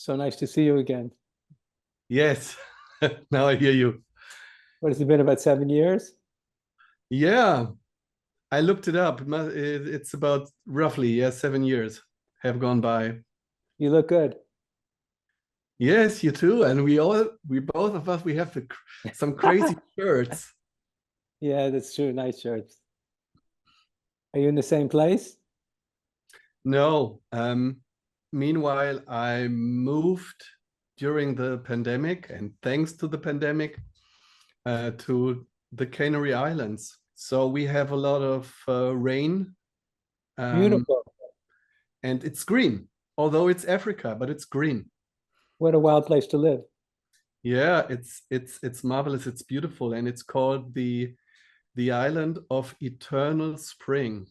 So nice to see you again. Yes, now I hear you. What has it been, about 7 years? Yeah, I looked it up. It's about roughly, yeah, 7 years have gone by. You look good. Yes, you too. And we both of us, we have some crazy shirts. Yeah, that's true. Nice shirts. Are you in the same place? No, meanwhile, I moved during the pandemic, and thanks to the pandemic, to the Canary Islands. So we have a lot of rain, um, Beautiful. and it's green, although it's Africa, but it's green. What a wild place to live. Yeah, it's marvelous. It's beautiful, and it's called the island of eternal spring.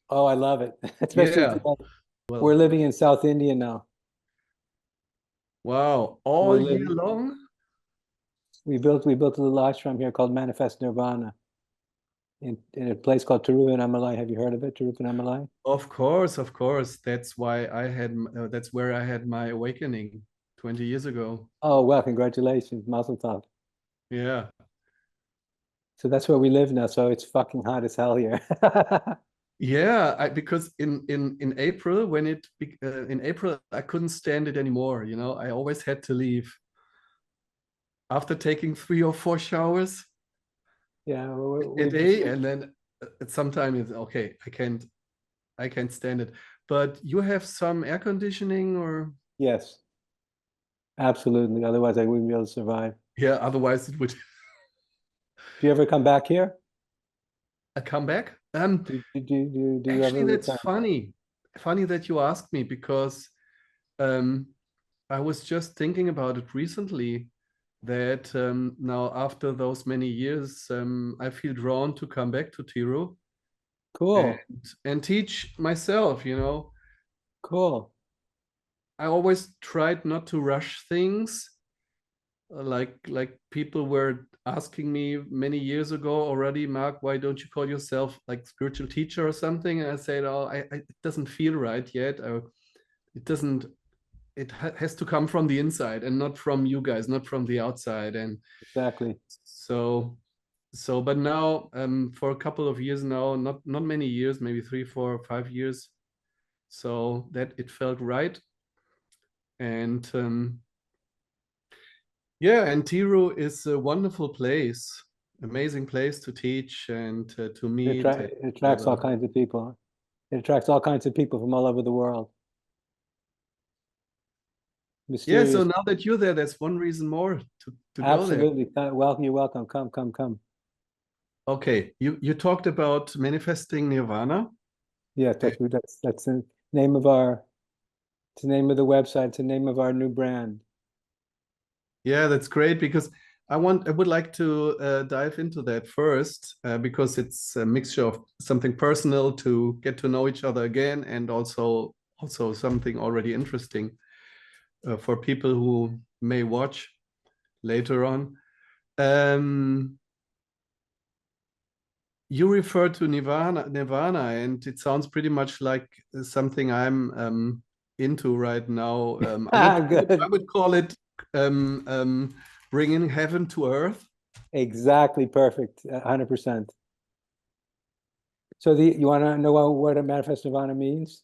Oh, I love it. Especially Yeah. today. We're Well, living in South India now. wow. We're All year living. long? We built a little ashram here called Manifest Nirvana in a place called Tiruvannamalai. Have you heard of it, Tiruvannamalai? Of course, of course. That's where I had my awakening 20 years ago. Oh, well, congratulations, Mazel Tov. Yeah. So that's where we live now. So it's fucking hot as hell here. Yeah, because in April in April I couldn't stand it anymore, I always had to leave after taking 3 or 4 showers Yeah, a we've just day, and then sometimes it's okay, I can't stand it. But you have some air conditioning, or yes, absolutely. Otherwise, I wouldn't be able to survive. yeah, otherwise it would Do you ever come back here? a comeback. Do you Actually, ever that's return? funny that you asked me, because um I was just thinking about it recently, that now after those many years, I feel drawn to come back to Tiru and Cool, and teach myself. cool. I always tried not to rush things, like people were asking me many years ago already, Mark, why don't you call yourself like spiritual teacher or something? And I said, oh, it doesn't feel right yet. It doesn't. Has to come from the inside and not from you guys, not from the outside. And Exactly. but now, for a couple of years now, not many years, maybe 3, 4, 5 years, so that it felt right. And yeah, and Tiru is a wonderful place, amazing place to teach and to meet It each attracts all other. kinds of people. It attracts all kinds of people from all over the world. Yeah, so Mysterious. now that you're there, that's one reason more to go there. Absolutely. Welcome. You're welcome. Come, come, come. Okay, you talked about manifesting nirvana. Yes, that's the name of our. It's the name of the website. It's the name of our new brand. Yeah, that's great, because I would like to dive into that first, because it's a mixture of something personal to get to know each other again, and also something already interesting for people who may watch later on. Um, you refer to Nirvana, and it sounds pretty much like something I'm into right now. I would I Good. would call it um, um, bringing heaven to earth. Exactly. Perfect. 100%. So you want to know what a manifest nirvana means?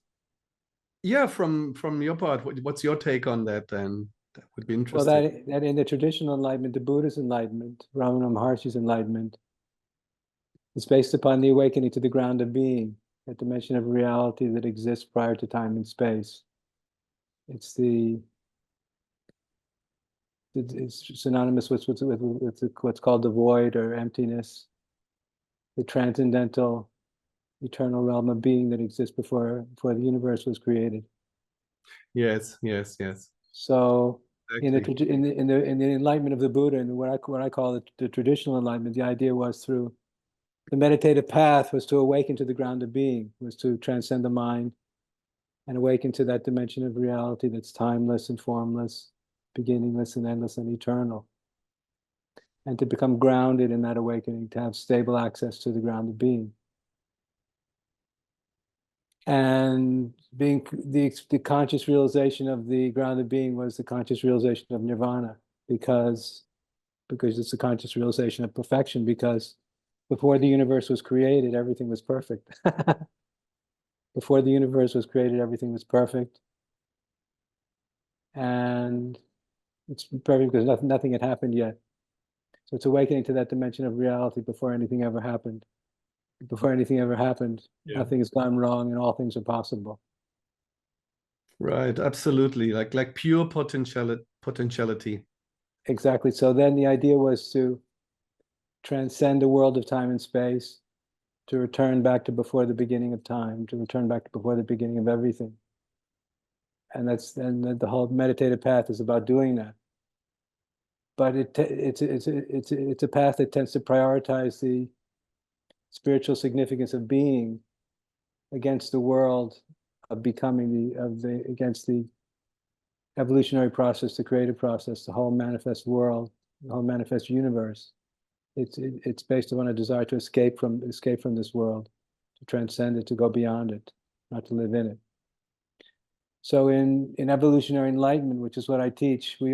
Yeah, from your part, what's your take on that? Then that would be Well, interesting. that in the traditional enlightenment, the Buddha's enlightenment, Ramana Maharshi's enlightenment, is based upon the awakening to the ground of being, that dimension of reality that exists prior to time and space. It's it's synonymous with what's called the void or emptiness, the transcendental, eternal realm of being that exists before the universe was created. Yes, yes, yes, So exactly. in the enlightenment of the Buddha, and what I call the traditional enlightenment, the idea was through the meditative path was to awaken to the ground of being, was to transcend the mind and awaken to that dimension of reality that's timeless and formless, beginningless and endless and eternal. And to become grounded in that awakening, to have stable access to the ground of being. And being the conscious realization of the grounded being was the conscious realization of nirvana, because it's a conscious realization of perfection, because before the universe was created, everything was perfect. Before the universe was created, everything was perfect. And it's perfect because nothing had happened yet. So it's awakening to that dimension of reality before anything ever happened. Before anything ever happened, Yeah. nothing has gone wrong and all things are possible. Right, absolutely. Like pure potentiality. Exactly. So then the idea was to transcend the world of time and space, to return back to before the beginning of time, to return back to before the beginning of everything. And the whole meditative path is about doing that. But it's a path that tends to prioritize the spiritual significance of being against the world of becoming against the evolutionary process, the creative process, the whole manifest world, the whole manifest universe. It's based upon a desire to escape from this world, to transcend it, to go beyond it, not to live in it. So in evolutionary enlightenment, which is what I teach, we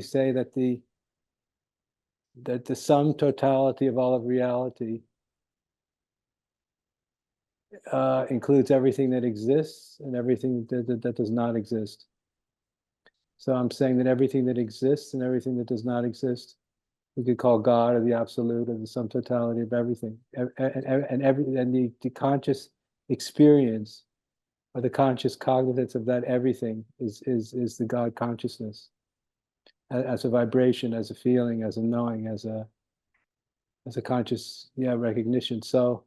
say that the sum totality of all of reality includes everything that exists and everything that does not exist. So I'm saying that everything that exists and everything that does not exist, we could call God or the absolute or the sum totality of everything. And the conscious experience or the conscious cognizance of that everything is the God consciousness, as a vibration, as a feeling, as a knowing, as a conscious recognition. So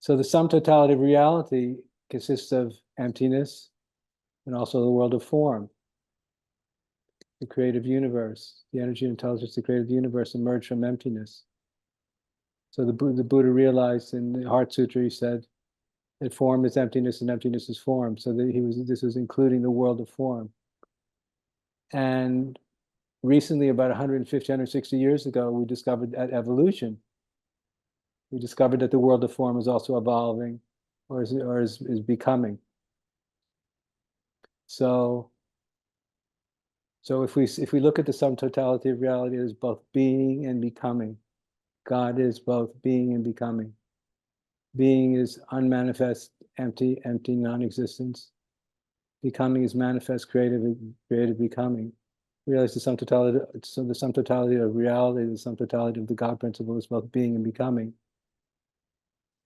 the sum totality of reality consists of emptiness and also the world of form. The creative universe, the energy and intelligence, the creative universe emerged from emptiness. So the Buddha realized in the Heart Sutra, he said that form is emptiness and emptiness is form. So that this was including the world of form. And recently, about 150, 160 years ago, we discovered at evolution, we discovered that the world of form is also evolving, or is becoming. So if we look at the sum totality of reality as both being and becoming, God is both being and becoming. Being is unmanifest, empty non-existence. Becoming is manifest, creative becoming. Realize the sum totality of reality, the sum totality of the God principle is both being and becoming.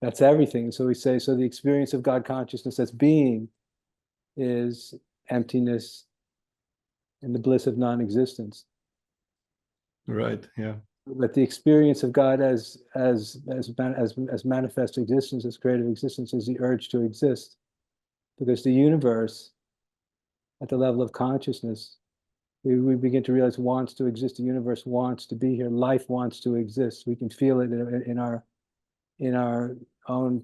That's everything. So we say, so the experience of God consciousness as being is emptiness and the bliss of non-existence. Right, yeah. But the experience of God as manifest existence, as creative existence, is the urge to exist. Because the universe, at the level of consciousness, we begin to realize wants to exist. The universe wants to be here. Life wants to exist. We can feel it in our own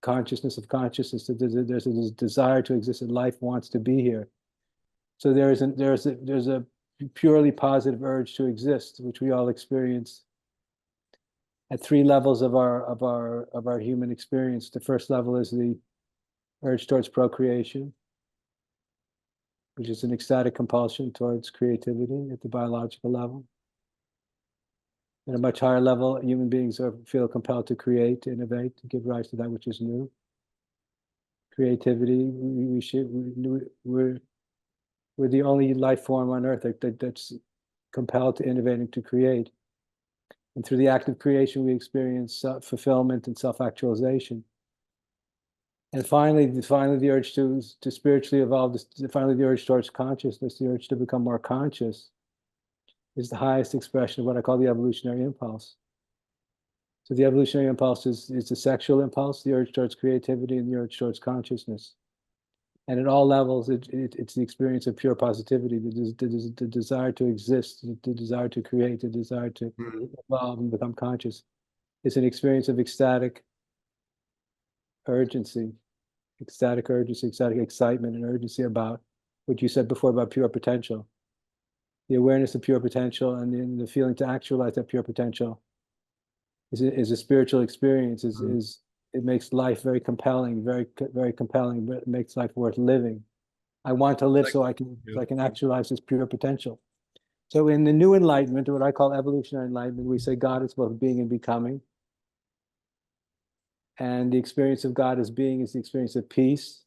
consciousness of consciousness. There's a desire to exist, and life wants to be here. So there's a purely positive urge to exist, which we all experience at three levels of our human experience. The first level is the urge towards procreation, which is an ecstatic compulsion towards creativity at the biological level. At a much higher level, human beings feel compelled to create, to innovate, to give rise to that which is new. Creativity, we're the only life form on earth that's compelled to innovate and to create. And through the act of creation, we experience fulfillment and self-actualization. And finally, the urge to spiritually evolve, finally the urge towards consciousness, the urge to become more conscious, is the highest expression of what I call the evolutionary impulse. So the evolutionary impulse is the sexual impulse, the urge towards creativity, and the urge towards consciousness. And at all levels, it's the experience of pure positivity, the desire to exist, the desire to create, the desire to evolve and become conscious. It's an experience of ecstatic urgency, ecstatic excitement and urgency about what you said before about pure potential. The awareness of pure potential and the feeling to actualize that pure potential is a spiritual experience, is makes life very compelling, very compelling. But it makes life worth living. I want to live so I can actualize this pure potential. So in the new enlightenment, or what I call evolutionary enlightenment, we say God is both being and becoming. And the experience of God as being is the experience of peace.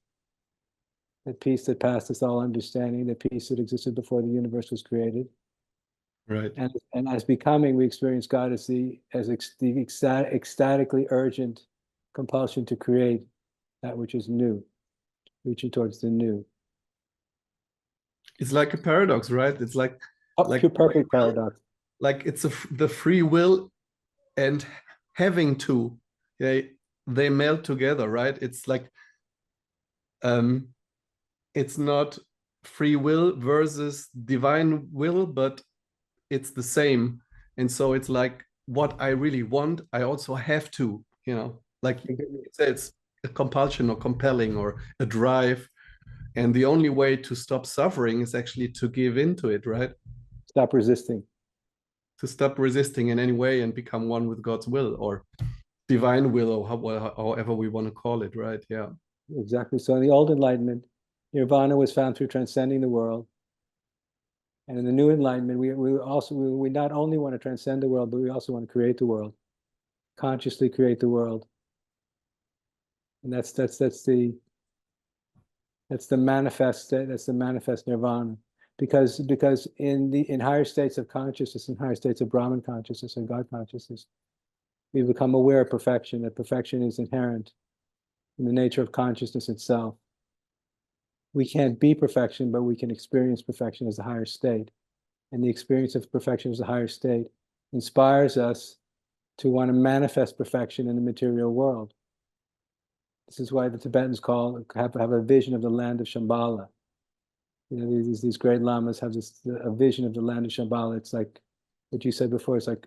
That peace that passeth all understanding, the peace that existed before the universe was created. Right. And as becoming, we experience God as the ecstatically urgent compulsion to create that which is new, reaching towards the new. It's like a paradox, right? It's like Pure perfect paradox. Like it's the free will and having to, they meld together, right? It's like it's not free will versus divine will, but it's the same. And so it's like what I really want, I also have to, like it's a compulsion or compelling or a drive. And the only way to stop suffering is actually to give into it, right? Stop resisting. To stop resisting in any way and become one with God's will or divine will, or however we want to call it, right? Yeah. Exactly. So in the old enlightenment, Nirvana was found through transcending the world. And in the new enlightenment, we not only want to transcend the world, but we also want to create the world, consciously create the world. And that's the manifest nirvana. Because in higher states of consciousness, in higher states of Brahman consciousness and God consciousness, we become aware of perfection, that perfection is inherent in the nature of consciousness itself. We can't be perfection, but we can experience perfection as a higher state. And the experience of perfection as a higher state inspires us to want to manifest perfection in the material world. This is why the Tibetans have a vision of the land of Shambhala. These great lamas have a vision of the land of Shambhala. It's like what you said before. It's like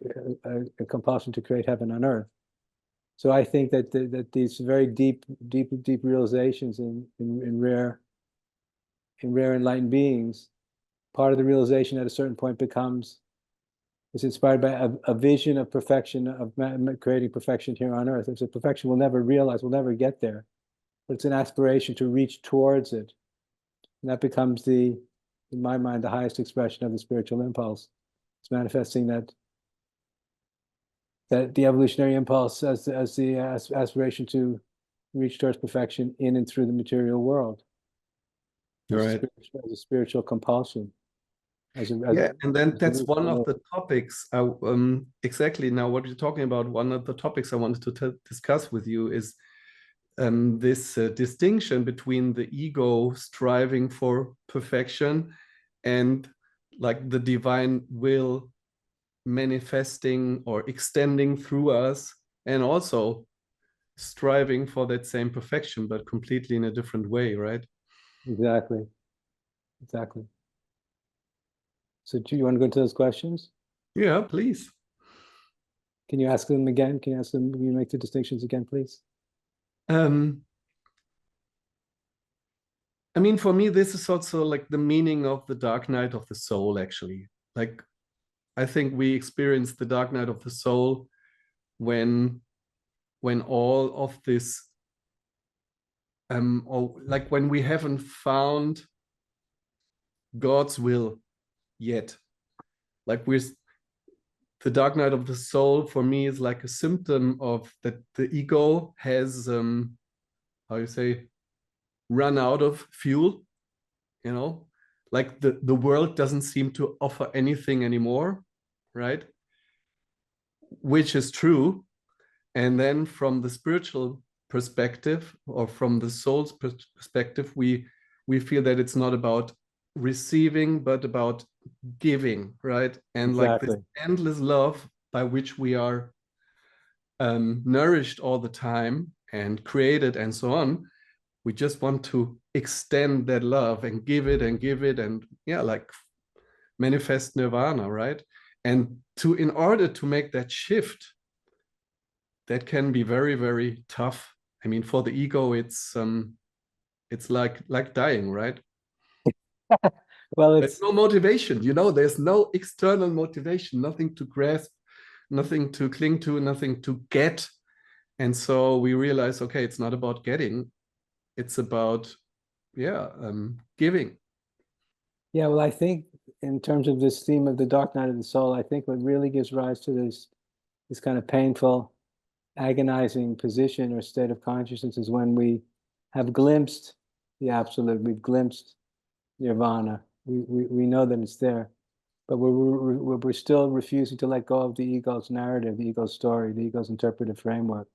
a compulsion to create heaven on earth. So I think that these very deep realizations in rare enlightened beings, part of the realization at a certain point is inspired by a vision of perfection, of creating perfection here on earth. It's a perfection we'll never realize, we'll never get there, but it's an aspiration to reach towards it. And that becomes in my mind, the highest expression of the spiritual impulse. It's manifesting that the evolutionary impulse as the aspiration to reach towards perfection in and through the material world. Right. As a spiritual compulsion. And then that's one of the topics. Exactly now, what you're talking about. One of the topics I wanted to discuss with you is this distinction between the ego striving for perfection and like the divine will manifesting or extending through us, and also striving for that same perfection, but completely in a different way, right? Exactly. So do you want to go into those questions? Yeah, please. Can you ask them again? Can you make the distinctions again, please? I mean, for me, this is also like the meaning of the dark night of the soul, actually. Like, I think we experience the dark night of the soul when all of this, or like when we haven't found God's will yet. Like the dark night of the soul for me is like a symptom of that the ego has, how you say, run out of fuel, like the world doesn't seem to offer anything anymore, right? Which is true. And then from the spiritual perspective, or from the soul's perspective, we feel that it's not about receiving, but about giving, right? And like this endless love by which we are nourished all the time and created and so on. We just want to extend that love and give it and like manifest nirvana, right? And in order to make that shift, that can be very, very tough. I mean, for the ego, it's like dying, right? Well, there's no motivation, there's no external motivation, nothing to grasp, nothing to cling to, nothing to get. And so we realized, okay, it's not about getting, it's about, giving. Yeah, well, I think in terms of this theme of the dark night of the soul, I think what really gives rise to this kind of painful, agonizing position or state of consciousness is when we have glimpsed the absolute, we've glimpsed nirvana. We know that it's there, but we're still refusing to let go of the ego's narrative, the ego's story, the ego's interpretive framework.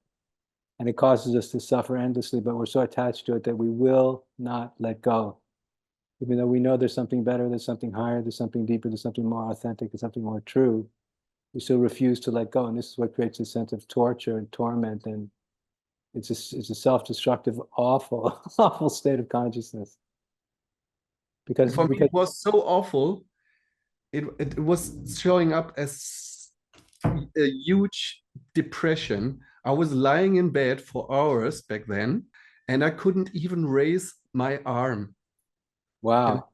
And it causes us to suffer endlessly, but we're so attached to it that we will not let go. Even though we know there's something better, there's something higher, there's something deeper, there's something more authentic, there's something more true, we still refuse to let go. And this is what creates a sense of torture and torment. And it's a self-destructive, awful, awful state of consciousness. And for me, Because it was so awful. It was showing up as a huge depression. I was lying in bed for hours back then, and I couldn't even raise my arm. And wow.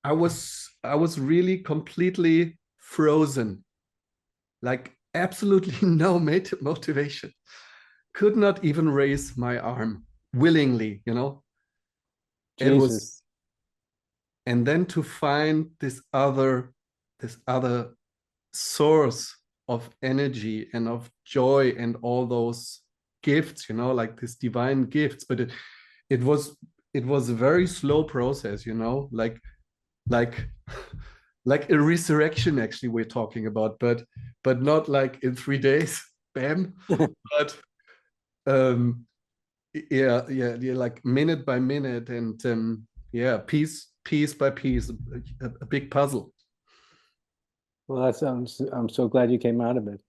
I was really completely frozen, like absolutely no motivation. Could not even raise my arm willingly. It Jesus. was, and then to find this other source of energy and of joy and all those gifts, like these divine gifts. But it was a very slow process, like like a resurrection actually we're talking about, but not like in 3 days, bam. But um yeah, like minute by minute, and yeah, piece by piece, a big puzzle. Well, I'm so glad you came out of it.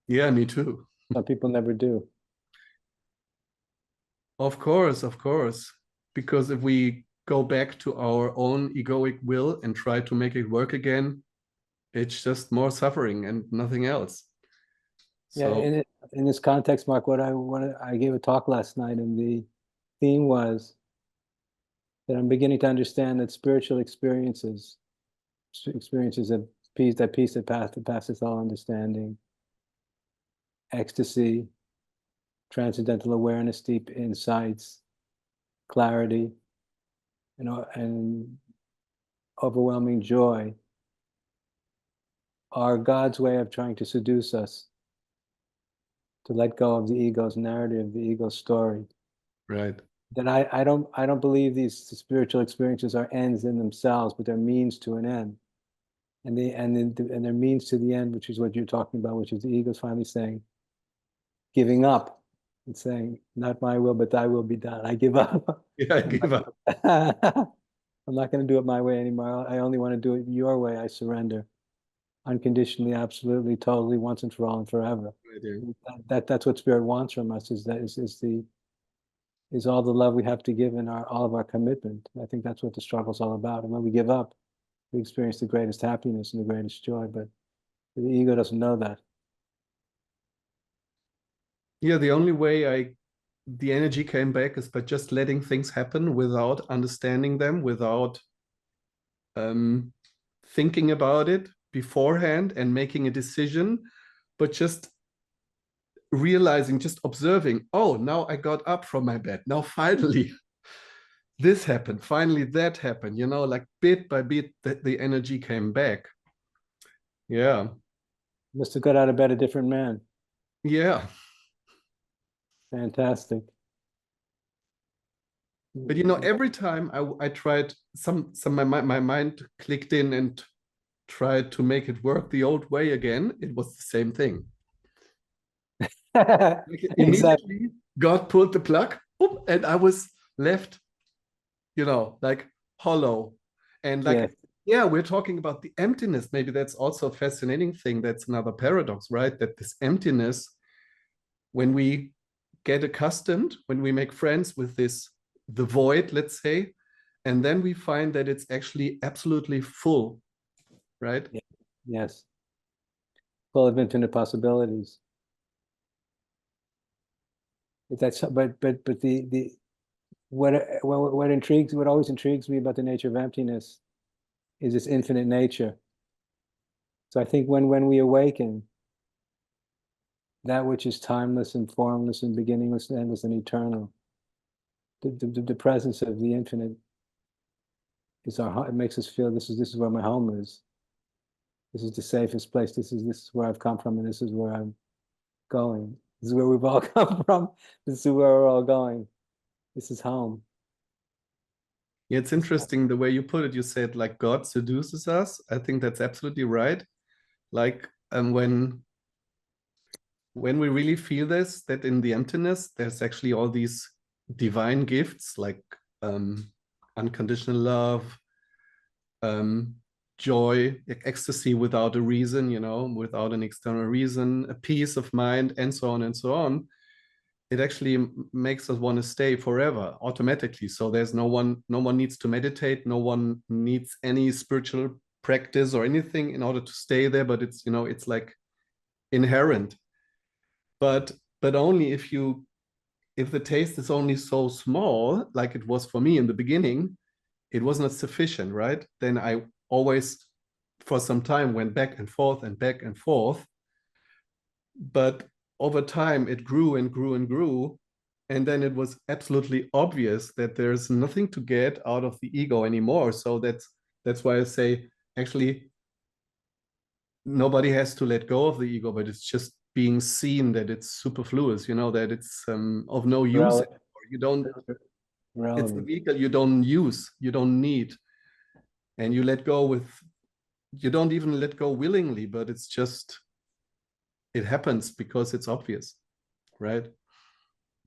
Yeah, me too. Some people never do. Of course, because if we go back to our own egoic will and try to make it work again, it's just more suffering and nothing else. Yeah, So in this context, Mark, I gave a talk last night, and the theme was that I'm beginning to understand that spiritual experiences of peace, that passes all understanding, ecstasy, transcendental awareness, deep insights, clarity, and overwhelming joy are God's way of trying to seduce us to let go of the ego's narrative, the ego's story. right. That I don't believe these spiritual experiences are ends in themselves, but they're means to an end. And they're means to the end, which is what you're talking about, which is the ego's finally saying, giving up and saying, not my will, but thy will be done. I give up. Yeah, I I'm give up. I'm not going to do it my way anymore. I only want to do it your way. I surrender unconditionally, absolutely, totally, once and for all and forever. I do. That's what spirit wants from us, is all the love we have to give in all of our commitment. I think that's what the struggle's all about. And when we give up, we experience the greatest happiness and the greatest joy. But the ego doesn't know that. Yeah, the only way the energy came back is by just letting things happen without understanding them, without um, thinking about it beforehand and making a decision, but just realizing, just observing, oh, now I got up from my bed. Now finally this happened. Finally that happened, like bit by bit the energy came back. Yeah. Must have got out of bed a different man. Yeah. Fantastic. But every time I tried my mind clicked in and tried to make it work the old way again, it was the same thing. Like Exactly. immediately God pulled the plug, boop, and I was left, like hollow. And Yes. like, yeah, we're talking about the emptiness. Maybe that's also a fascinating thing. That's another paradox, right? That this emptiness, when we get accustomed, when we make friends with the void, let's say, and then we find that it's actually absolutely full, right? Yeah. Yes. Full of infinite possibilities. But the what always intrigues me about the nature of emptiness is its infinite nature. So I think when we awaken, that which is timeless and formless and beginningless and endless and eternal. The presence of the infinite is our. It makes us feel this is where my home is. This is the safest place. This is where I've come from, and this is where I'm going. This is where we've all come from. This is where we're all going. This is home. Yeah, it's interesting the way you put it. You said like God seduces us. I think that's absolutely right. Like when we really feel this, that in the emptiness, there's actually all these divine gifts like unconditional love, joy, ecstasy without a reason, without an external reason, a peace of mind, and so on and so on. It actually makes us want to stay forever automatically. So there's no one needs to meditate, no one needs any spiritual practice or anything in order to stay there, but it's like inherent. But only if the taste is only so small, like it was for me in the beginning, it was not sufficient, right? Then I always, for some time, went back and forth and back and forth. But over time, it grew and grew and grew. And then it was absolutely obvious that there's nothing to get out of the ego anymore. So that's why I say, actually, nobody has to let go of the ego, but it's just being seen that it's superfluous, that it's of no use anymore. You don't, it's the vehicle you don't use, you don't need. And you let go you don't even let go willingly, but it's just, it happens because it's obvious, right?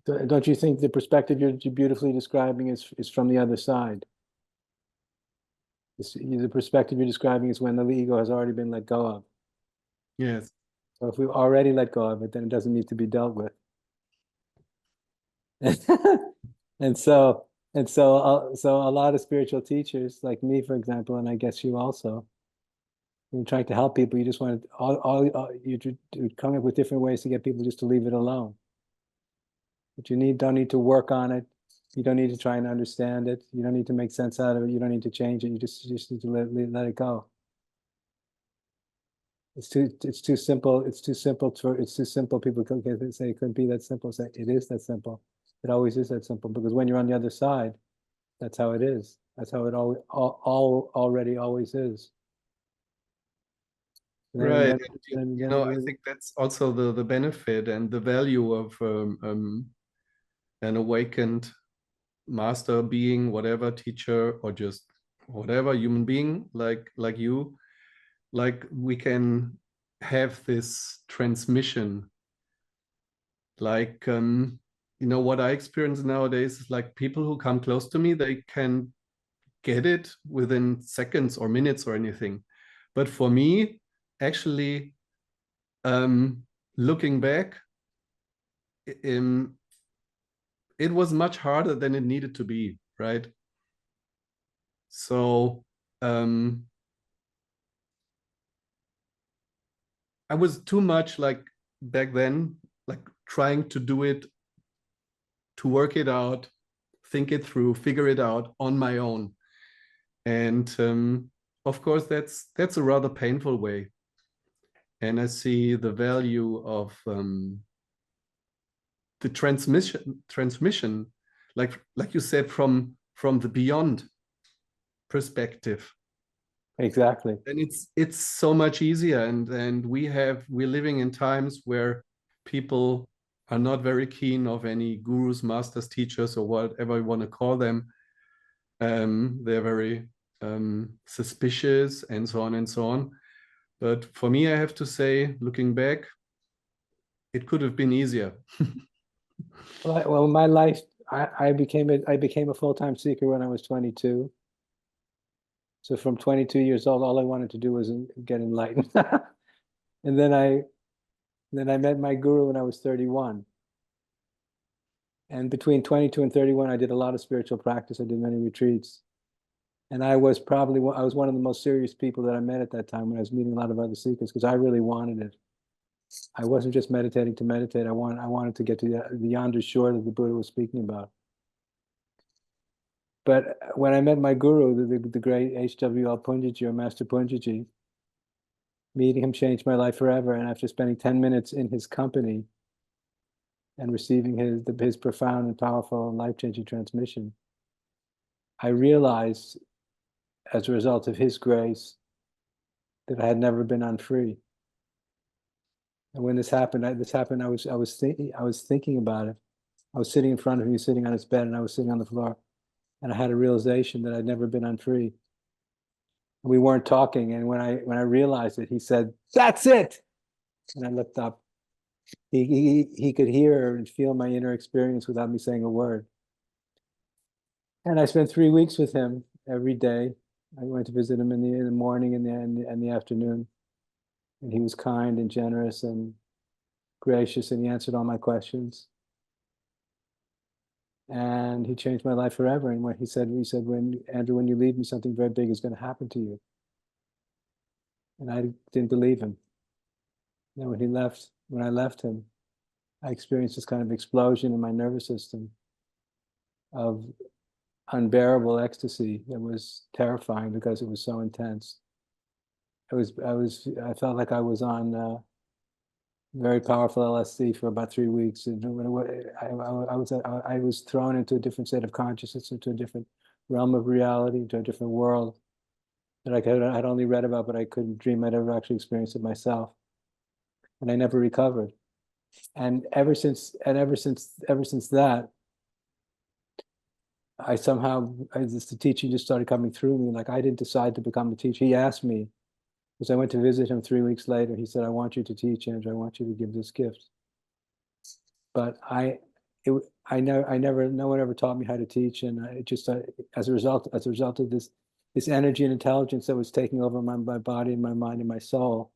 Don't you think the perspective you're beautifully describing is from the other side? The perspective you're describing is when the ego has already been let go of. Yes. So if we've already let go of it, then it doesn't need to be dealt with. So a lot of spiritual teachers, like me, for example, and I guess you also, when you're trying to help people, you just want to you come up with different ways to get people just to leave it alone. But you don't need to work on it. You don't need to try and understand it. You don't need to make sense out of it. You don't need to change it. You just need to let it go. It's too simple. It's too simple. It's too simple. People can say it couldn't be that simple. Say it is that simple. It always is that simple, because when you're on the other side, that's how it is. That's how it already always is. Right. I think that's also the benefit and the value of an awakened master being, whatever, teacher, or just whatever human being like you. Like we can have this transmission. Like what I experience nowadays is like people who come close to me, they can get it within seconds or minutes or anything. But for me, actually, looking back, it was much harder than it needed to be, right? So I was too much like back then, like trying to do it, to work it out, think it through, figure it out on my own. And of course, that's a rather painful way. And I see the value of the transmission, like you said, from the beyond perspective. Exactly. And it's so much easier. And we're living in times where people are not very keen of any gurus, masters, teachers, or whatever you want to call them. They're very suspicious and so on and so on. But for me, I have to say, looking back, it could have been easier. Well, my life, I became a full-time seeker when I was 22. So from 22 years old, all I wanted to do was get enlightened. And then I met my guru when I was 31. And between 22 and 31, I did a lot of spiritual practice. I did many retreats. And I was one of the most serious people that I met at that time when I was meeting a lot of other seekers, because I really wanted it. I wasn't just meditating to meditate. I wanted to get to the yonder shore that the Buddha was speaking about. But when I met my guru, the great H.W.L. Punjaji, or Master Punjaji, Meeting him changed my life forever. And after spending 10 minutes in his company and receiving his profound and powerful and life-changing transmission, I realized, as a result of his grace, that I had never been unfree. And when this happened, I was thinking about it. I was sitting in front of him, sitting on his bed, and I was sitting on the floor, and I had a realization that I'd never been unfree. We weren't talking, and when I realized it, he said, "That's it." And I looked up. He could hear and feel my inner experience without me saying a word. And I spent 3 weeks with him every day. I went to visit him in the morning and the afternoon. And he was kind and generous and gracious, and he answered all my questions. And he changed my life forever. And when he said, when Andrew, when you leave me, something very big is going to happen to you. And I didn't believe him. And when I left him, I experienced this kind of explosion in my nervous system of unbearable ecstasy that was terrifying because it was so intense. I felt like I was on very powerful LSD for about 3 weeks. And I was thrown into a different state of consciousness, into a different realm of reality, into a different world that I'd only read about, but I couldn't dream I'd ever actually experienced it myself. And I never recovered. And ever since that, the teaching just started coming through me. Like, I didn't decide to become a teacher. He asked me, because I went to visit him 3 weeks later. He said, "I want you to teach, Andrew. I want you to give this gift." But no one ever taught me how to teach, and it just as a result of this energy and intelligence that was taking over my body and my mind and my soul,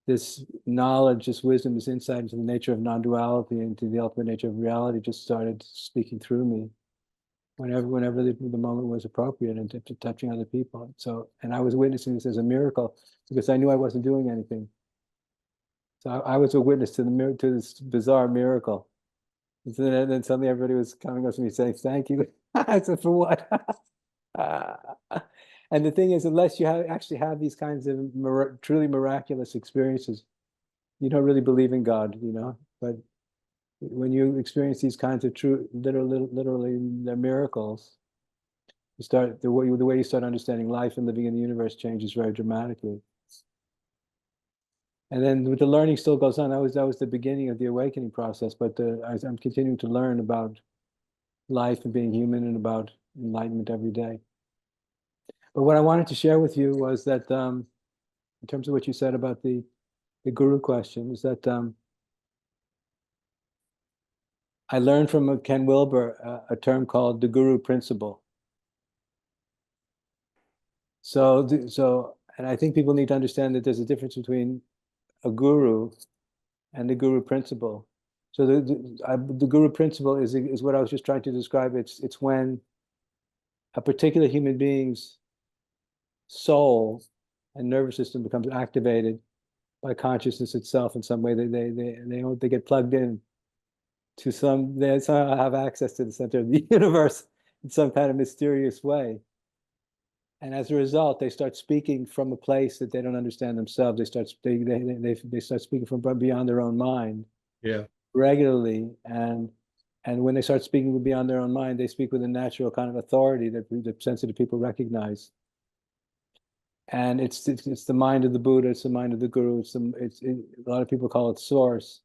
this knowledge, this wisdom, this insight into the nature of non-duality, into the ultimate nature of reality, just started speaking through me whenever the moment was appropriate, and to touching other people. And I was witnessing this as a miracle because I knew I wasn't doing anything. So I was a witness to this bizarre miracle. And then suddenly everybody was coming up to me saying, "Thank you." I said, "For what?" And the thing is, unless you actually have these kinds of truly miraculous experiences, you don't really believe in God, But when you experience these kinds of literally they're miracles, the way you start understanding life and living in the universe changes very dramatically. And then the learning still goes on. That was the beginning of the awakening process. But I'm continuing to learn about life and being human and about enlightenment every day. But what I wanted to share with you was that, in terms of what you said about the guru question, is that I learned from Ken Wilber a term called the guru principle. And I think people need to understand that there's a difference between a guru and the guru principle. So the guru principle is what I was just trying to describe. It's when a particular human being's soul and nervous system becomes activated by consciousness itself in some way. They get plugged in to they somehow have access to the center of the universe in some kind of mysterious way. And as a result, they start speaking from a place that they don't understand themselves. They start speaking from beyond their own mind, regularly. And when they start speaking beyond their own mind, they speak with a natural kind of authority that sensitive people recognize. And it's the mind of the Buddha, it's the mind of the Guru. A lot of people call it Source.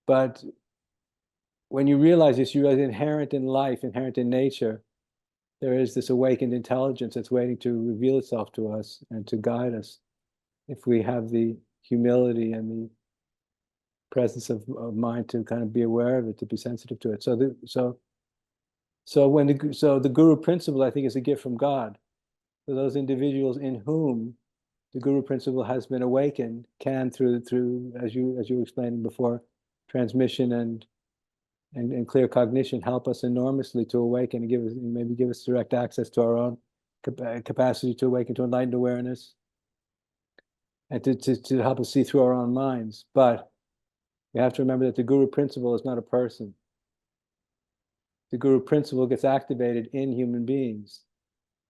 But when you realize this, you realize inherent in life, inherent in nature, there is this awakened intelligence that's waiting to reveal itself to us and to guide us, if we have the humility and the presence of mind to kind of be aware of it, to be sensitive to it. So the guru principle, I think, is a gift from God. For those individuals in whom the guru principle has been awakened, can through as you were explaining before, transmission and clear cognition, help us enormously to awaken and give us direct access to our own capacity to awaken to enlightened awareness, and to help us see through our own minds. But we have to remember that the guru principle is not a person. The guru principle gets activated in human beings,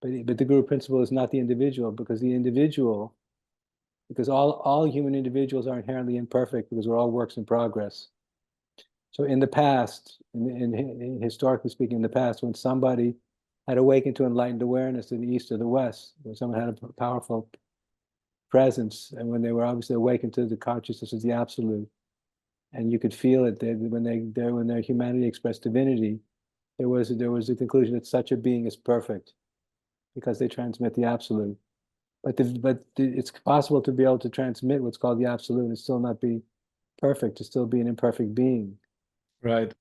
but the guru principle is not the individual, because the individual because all human individuals are inherently imperfect because we're all works in progress. So in the past, historically speaking, in the past, when somebody had awakened to enlightened awareness in the East or the West, when someone had a powerful presence, and when they were obviously awakened to the consciousness of the absolute, and you could feel it when their humanity expressed divinity, there was a conclusion that such a being is perfect because they transmit the absolute. But it's possible to be able to transmit what's called the absolute and still not be perfect, to still be an imperfect being. Right.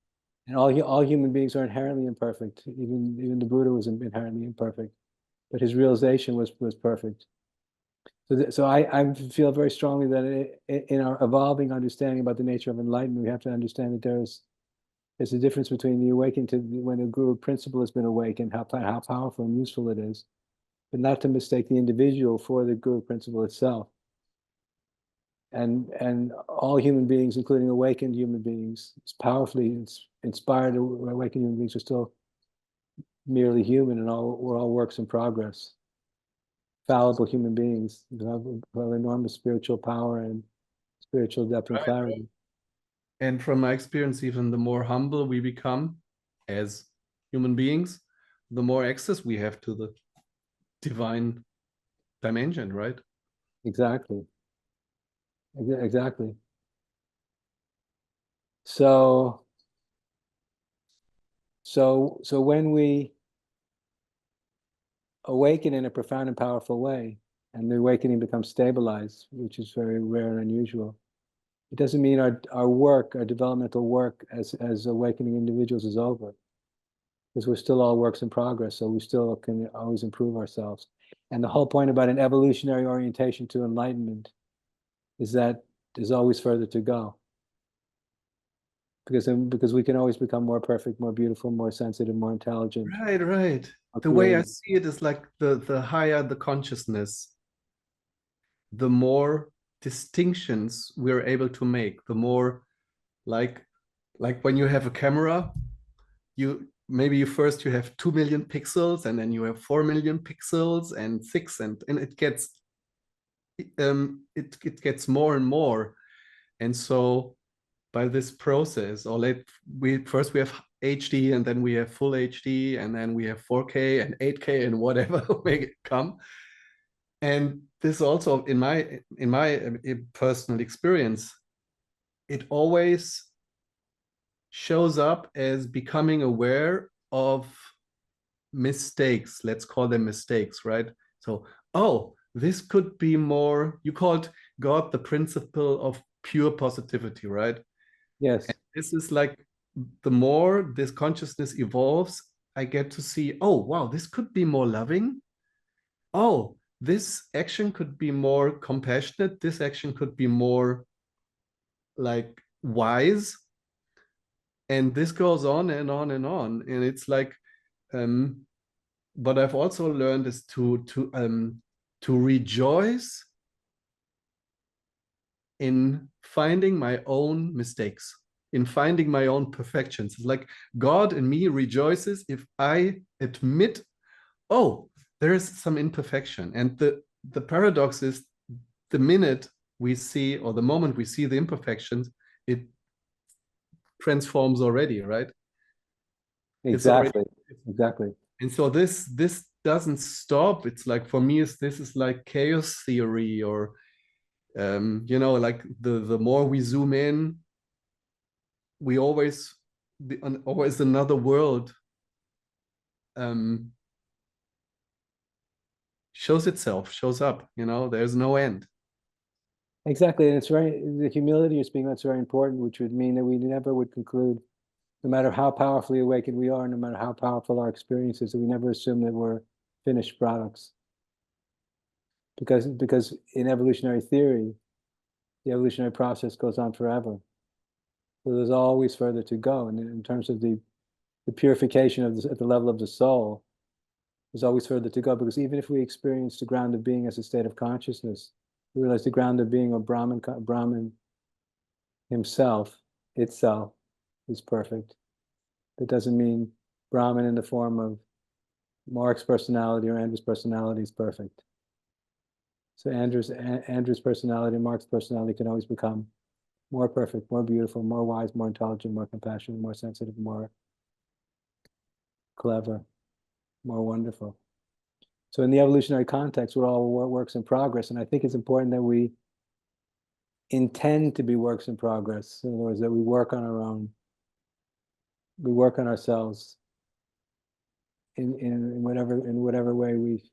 And all human beings are inherently imperfect. Even the Buddha was inherently imperfect, but his realization was perfect. So I feel very strongly that in our evolving understanding about the nature of enlightenment, we have to understand that there's a difference between the awakening to when the guru principle has been awakened, how powerful and useful it is, but not to mistake the individual for the guru principle itself. And all human beings, including awakened human beings, powerfully inspired awakened human beings, are still merely human, and we're all works in progress. Fallible human beings who have enormous spiritual power and spiritual depth and clarity. And from my experience, even the more humble we become as human beings, the more access we have to the divine dimension, right? Exactly. Exactly. So when we awaken in a profound and powerful way, and the awakening becomes stabilized, which is very rare and unusual, it doesn't mean our developmental work as awakening individuals is over, because we're still all works in progress, so we still can always improve ourselves. And the whole point about an evolutionary orientation to enlightenment is that there's always further to go. Because we can always become more perfect, more beautiful, more sensitive, more intelligent. Right, right. More The way I creative. see it is like the higher the consciousness, the more distinctions we're able to make, the more like when you have a camera, you maybe first you have 2 million pixels, and then you have 4 million pixels and 6, and it gets it gets more and more. And so by this process, or we have HD, and then we have full HD, and then we have 4K and 8K and whatever may come. And this also in my personal experience, it always shows up as becoming aware of mistakes. Let's call them mistakes, right? So, oh, this could be more. You called God the principle of pure positivity, right? Yes. And this is like the more this consciousness evolves, I get to see, oh, wow, this could be more loving. Oh, this action could be more compassionate. This action could be more like wise. And this goes on and on and on. And it's like, what I've also learned is to rejoice in finding my own mistakes, in finding my own perfections. It's like God in me rejoices if I admit, oh, there is some imperfection. And the paradox is the minute we see, or the moment we see the imperfections, it transforms already, right? It's already. Exactly. And so this doesn't stop. It's like, for me, this is like chaos theory, or like the more we zoom in, we always another world shows up. There's no end. Exactly. And the humility you're speaking about is very important, which would mean that we never would conclude, no matter how powerfully awakened we are, no matter how powerful our experience is, that we never assume that we're finished products. Because in evolutionary theory, the evolutionary process goes on forever. So there's always further to go. And in terms of the purification at the level of the soul, there's always further to go, because even if we experience the ground of being as a state of consciousness, we realize the ground of being, or Brahman himself, itself, is perfect. That doesn't mean Brahman in the form of Mark's personality or Andrew's personality is perfect. So Andrew's personality, Mark's personality can always become more perfect, more beautiful, more wise, more intelligent, more compassionate, more sensitive, more clever, more wonderful. So in the evolutionary context, we're all works in progress. And I think it's important that we intend to be works in progress. In other words, that we work on our own, we work on ourselves in whatever way we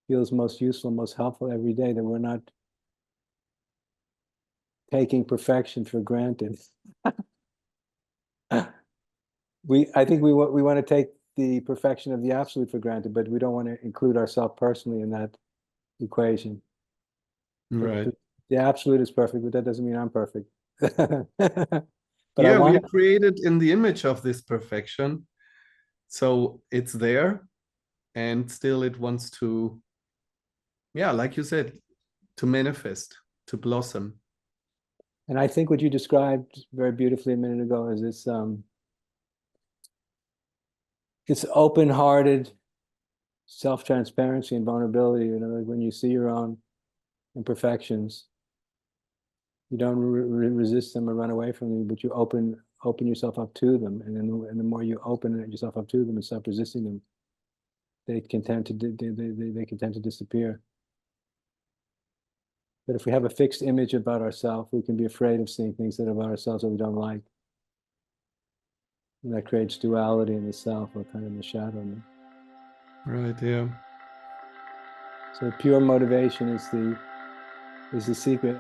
feel is most useful, most helpful every day, that we're not taking perfection for granted. I think we want to take the perfection of the absolute for granted, but we don't want to include ourselves personally in that equation. Right. The absolute is perfect, but that doesn't mean I'm perfect. But yeah, we are created in the image of this perfection. So it's there, and still it wants to, yeah, like you said, to manifest, to blossom. And I think what you described very beautifully a minute ago is it's open-hearted self-transparency and vulnerability. You know, when you see your own imperfections, you don't resist them or run away from them, but you open yourself up to them, and then the more you open yourself up to them and stop resisting them, they can tend to disappear. But if we have a fixed image about ourselves, we can be afraid of seeing things that about ourselves that we don't like. And that creates duality in the self or kind of in the shadow. Right, yeah. So pure motivation is the secret.